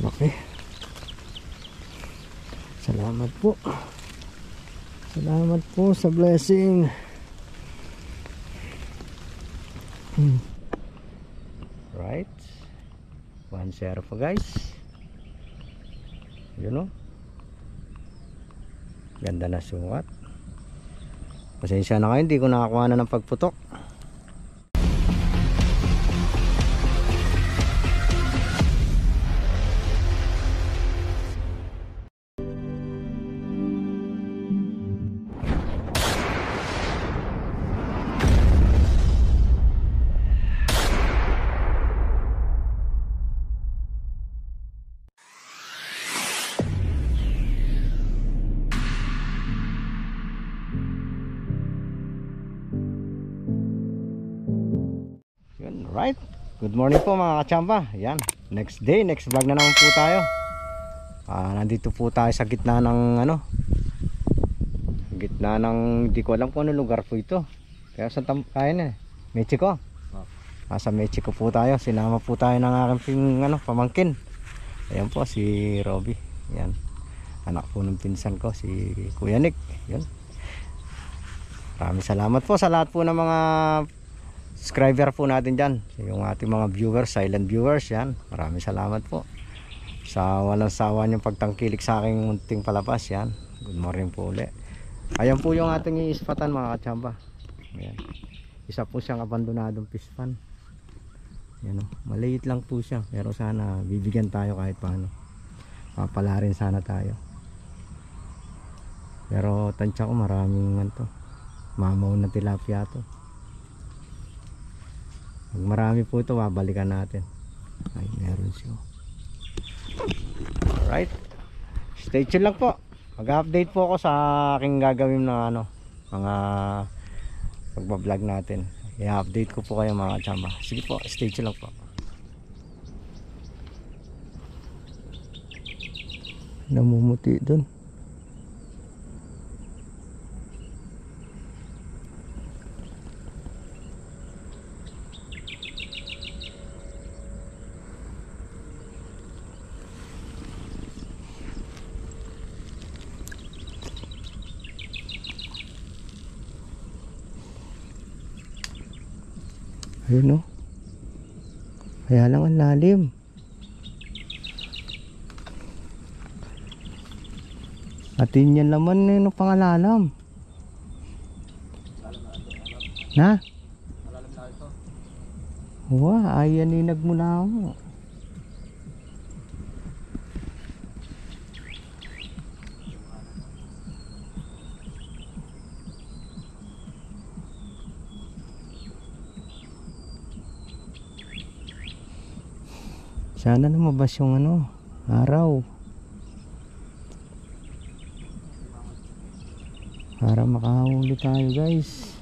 Laki. Salamat po. Salamat po sa blessing. Right. 1-0 po guys. Yun o. Ganda na sukat. Pasensya na kayo, hindi ko nakakuha na ng pagputok. Right, good morning po mga kachamba. Yan, next day, next vlog na naman po tayo. Nandito po tayo sa gitna ng gitna ng, hindi ko alam kung ano lugar po ito. Kaya sa kaya na Mexico. Sa Mexico po tayo. Sinama po tayo ng aking pamangkin. Ayan po si Robby. Yan, anak po ng pinsan ko, si Kuya Nick. Yan, maraming salamat po sa lahat po ng mga subscriber po natin dyan, yung ating mga viewers, silent viewers. Yan, maraming salamat po sa walang sawa niyong pagtangkilik sa aking munting palabas. Yan, good morning po ulit. Ayan po yung ating iispatan mga kachamba. Ayan, isa po siyang abandonadong fish pan. Yan, maliit lang po siya, pero sana bibigyan tayo kahit paano. Papala rin sana tayo, pero tansya ko maraming mamaw na tilapia to. Pag marami po ito, babalikan natin. Ay, meron siya. Alright, stay tuned lang po. Mag-update po ako sa aking gagawin ng mga pagbablog natin. I-update ko po kayo mga kachamba. Sige po, stay tuned lang po. Namumuti dun. Ayun o. Kaya lang ang lalim. Atin yan naman yung pangalalam. Na? Wah, ayaninag mo na ako. Sana lumabas yung araw para makahuli tayo guys.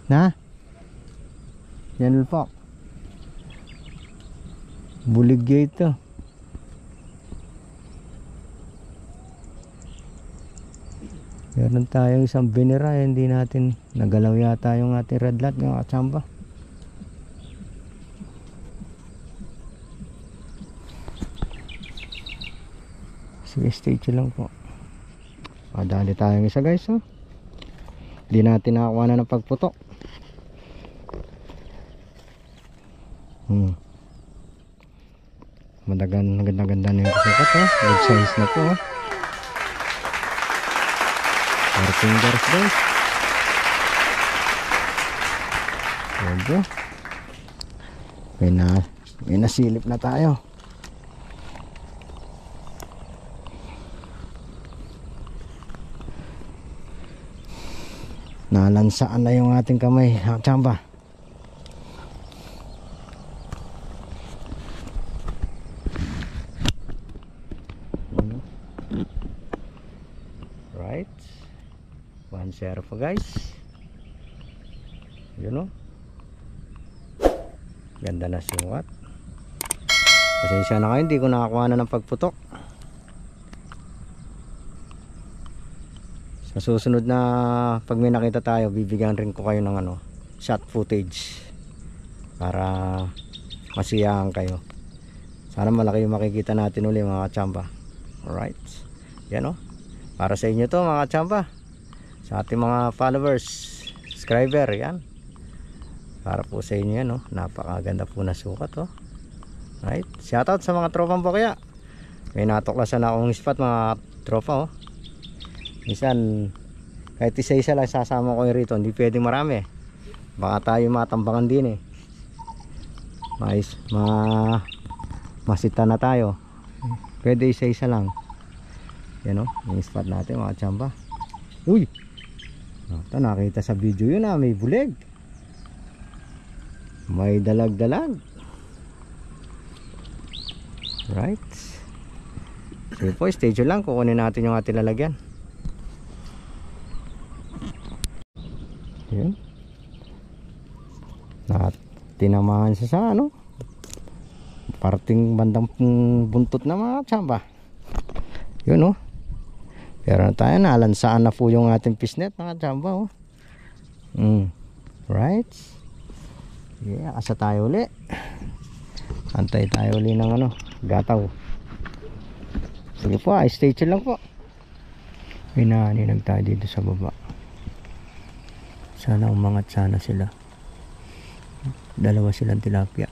Na? Yan po. Bulig ito. Meron tayong isang binira, hindi natin nagalaw yata yung ating red lot ng kachamba. Sige, stay chill lang po. Padali tayong isa guys. Hindi natin nakakuha na ng pagputok. Maganda na yung kasukat. Good size na po. 4 fingers guys. Medyo may nasilip na tayo. Nalansaan na yung ating kamay, kachamba. Right, 1-0 po guys. Yun o, ganda na sukat. Pasensya na kayo, hindi ko nakakuha na ng pagputok. Sa susunod na pag may nakita tayo, bibigyan rin ko kayo ng shot footage para masiyahan kayo. Sana malaki yung makikita natin uli mga kachamba. Alright, yan o, para sa inyo to mga kachamba, sa ating mga followers, subscriber, yan, para po sa inyo yan o. Napakaganda po na sukat o. Right, shoutout sa mga tropang bakya. May natuklasan na akong spot mga tropa o. Minsan kahit isa-isa lang sasama ko rito, hindi pwedeng marami, baka tayo matambangan din eh. Masita na tayo, pwede isa-isa lang. Yan o, yung spot natin mga kachamba. Uy, ito nakita sa video yun ah, may bulig, may dalag-dalag. Right, sige po, stay tuned lang, kukunin natin yung ating lalagyan. Yun, tinamahan siya sa ano, parting bandang buntot na mga kachamba. Yun o, pero tayo nalansaan na po yung ating fishnet mga kachamba o. Right, yeah, asa tayo uli, antay tayo uli ng ano, gataw. Sige po, stay tuned lang po. May naninag tayo dito sa baba. Sana umangat sana sila. Dalawa silang tilapia.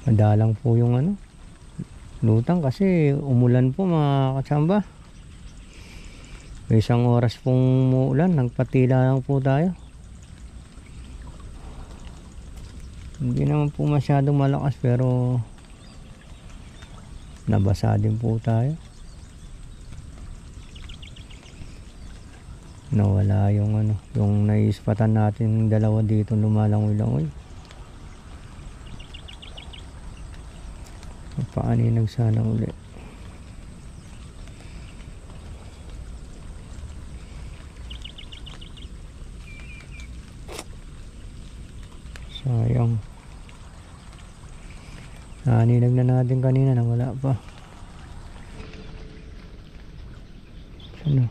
Madalang po yung ano, lutang kasi umulan po mga kachamba. May isang oras pong umuulan, nagpatila lang po tayo. Hindi naman po masyadong malakas pero nabasa din po tayo. Nawala yung ano, yung naispatan natin dalawa dito lumalangoy-langoy. Paaninag sana uli. Sayang. Naninag na natin kanina, nawala pa. Sana.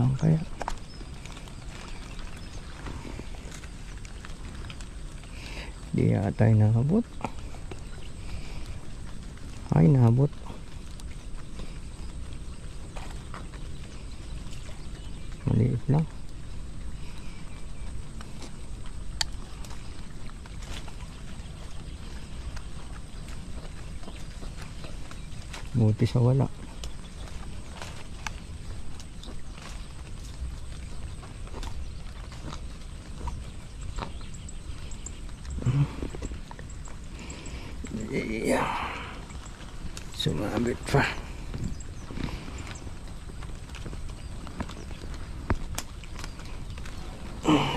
Ang kaya. Di yata ay naabot. Ay, naabot. Maliit lang. Buti sa wala. Yeah. Sumabit pa.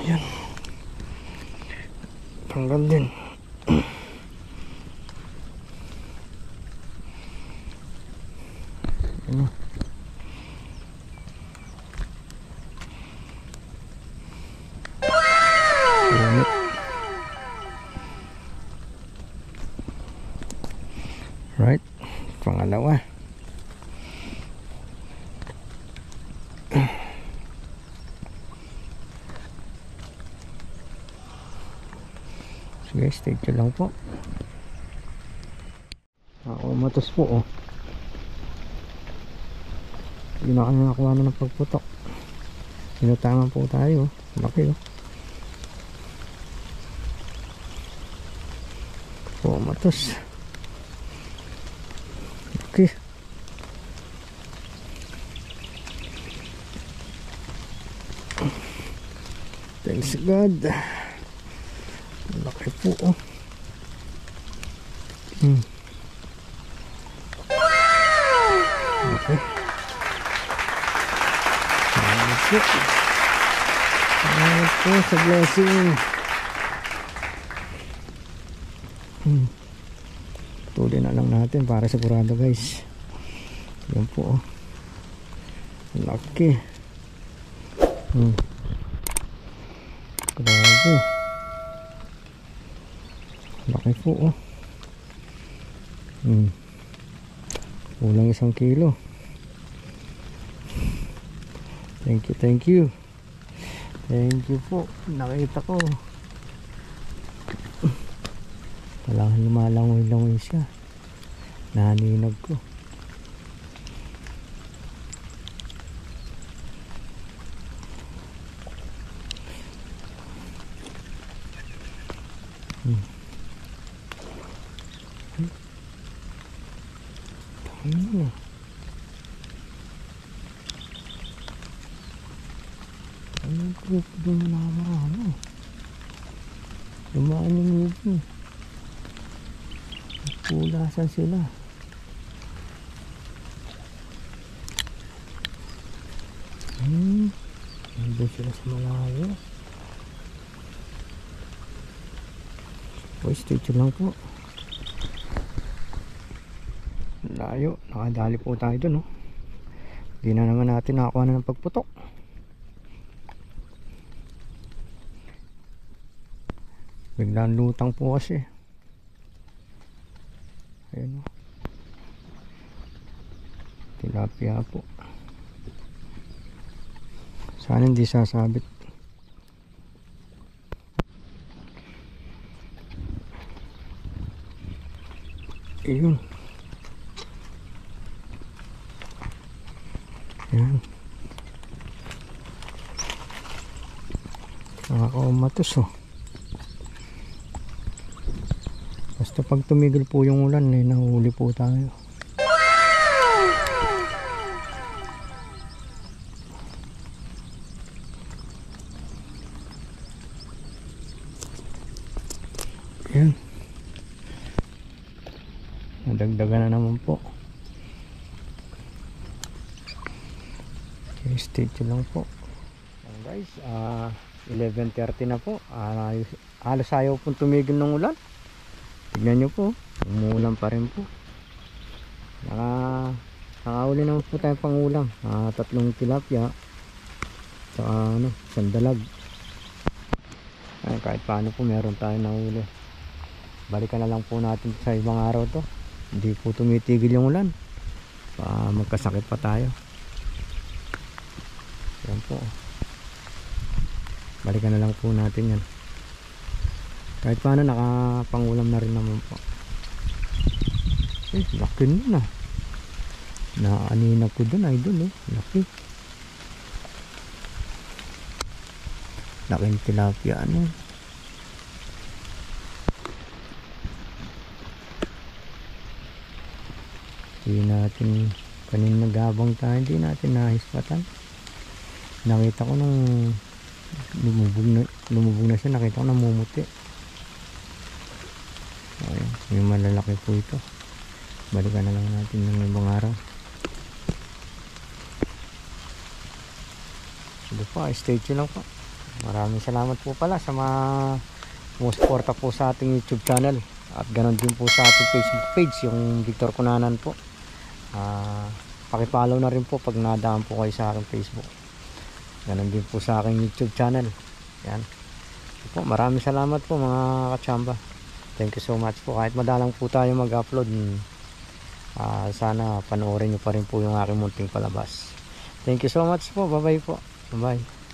Yan. Tanggal din. Ano? Right, pangalawa. Sige, stay tuned lang po. Ako matos po oh. Hindi na kami nakuha na ng pagputok. Sinutangan po tayo. Laki oh. Po matos. Okay. Thanks God. Laki po oh. Okay. Salamat po sa blessing. Tuloy na lang natin para sigurado guys. Yan po oh. Laki. Grabe. Laki po oh. Kulang 1 kilo. Thank you, thank you. Thank you po. Nakita ko. Talagang lumalangoy-langoy siya. Naninag ko. Ano? Anong group doon na marami? Lumaan yung ngipin. Pulasan sila. Nandun sila sa malayo. Stay tuned lang po. Layo, nakadali po tayo dun oh. Hindi na naman natin nakakuha na ng pagputok. Biglang lutang po kasi. Ayun oh. Tilapia po. Sana hindi sasabit. Ayun. Yan. Nakakaumatos oh. Basta pag tumigil po yung ulan eh, nahuli po tayo. Yan. Nadagdagan na naman po. Okay, stay tuned lang po. Guys, 11:30 na po. Halos ayaw pong tumigil ng ulan. Tignan nyo po, umuulan pa rin po. Nakahuli naman po tayo pang ulam. 3 tilapia. Saka sandalag. Kahit paano po meron tayo nahuli. Balikan na lang po natin sa ibang araw to. Hindi po tumitigil yung ulan. Magkasakit pa tayo. Yan po. Balikan na lang po natin yan. Kahit paano nakapangulam na rin naman po. Laki nun ah. Naaninag ko dun idol oh. Laki. Laking tilapia ano. Hindi natin kanina nagabang tayo, hindi natin nahispatan. Nakita ko nung lumubog na siya, nakita ko namumuti. Ayun, yung malalaki po ito. Balikan na lang natin ng ibang araw. Sige po, stay tuned lang po. Maraming salamat po pala sa mga sumusuporta po sa ating YouTube channel. At ganoon din po sa ating Facebook page, yung Victor Cunanan po. Pakipollow na rin po pag nadaan po kayo sa aking Facebook. Ganon din po sa aking YouTube channel. Yan. Po, maraming salamat po mga kachamba. Thank you so much po. Kahit madalang po tayo mag-upload, sana panoorin nyo pa rin po yung aking munting palabas. Thank you so much po. Bye bye po. Bye bye.